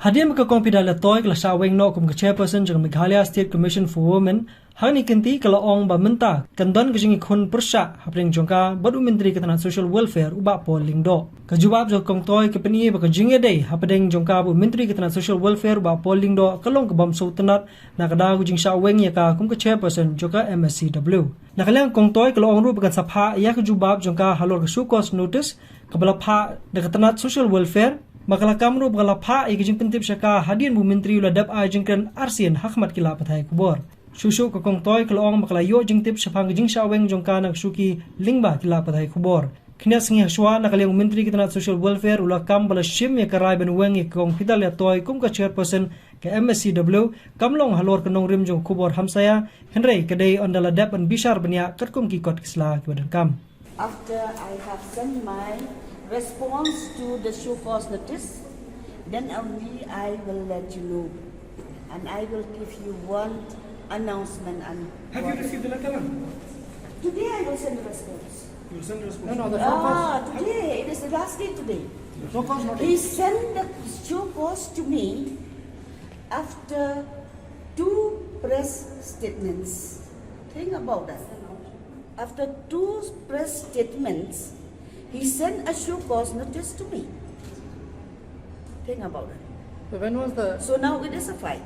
Hadian makakong Phidalia toy kala sa aweng no kum ka chairperson jang Meghalaya State Commission for Women hani kenti kala ong ba Mynta kandan ka Jingïakhun persya hapring jongka badu menteri ketanan social welfare uba po Lyngdoh kajubab jokong toy ke peni ba ka Jingïakhun hapadeng jongka bu menteri ketanan social welfare uba po Lyngdoh kalong ka bam sultanat na kada ku jing sa aweng ya ka kum ka chairperson joka MSCW nakalang kong toy kala ong ru bagan sapha ya kajubab jongka halor ka sukos notice kabala pha de ketanan social welfare Makala kamru bakala pha ikijing pentip syaka hadian bu menteri uladap a jingkan arsian hakmat kila pathai kubor susu ka kong toy kalong makala yo jingtip syapang jing saweng jongka nak suki lingba kila pathai kubor kina singi haswa nakaling menteri kitana social welfare ula kam bala shim ya karai ben weng ya kong Phidalia toy kum ka chairperson ke MSCW kamlong halor kanong rim jong kubor hamsaya henry kadai ondala dap an bishar benya katkum ki kot kisla kibadan kam. After I have sent my response to the show cause notice, then only I will let you know, and I will give you one announcement. And have you received the letter? Today I will send the response. You will send the response. No, the show cause. Today it is the last day today. The show cause notice. He sent the show cause to me after 2 press statements. Think about that. After 2 press statements, he sent a show cause notice to me. Think about it. So when was the... So now it is a fight.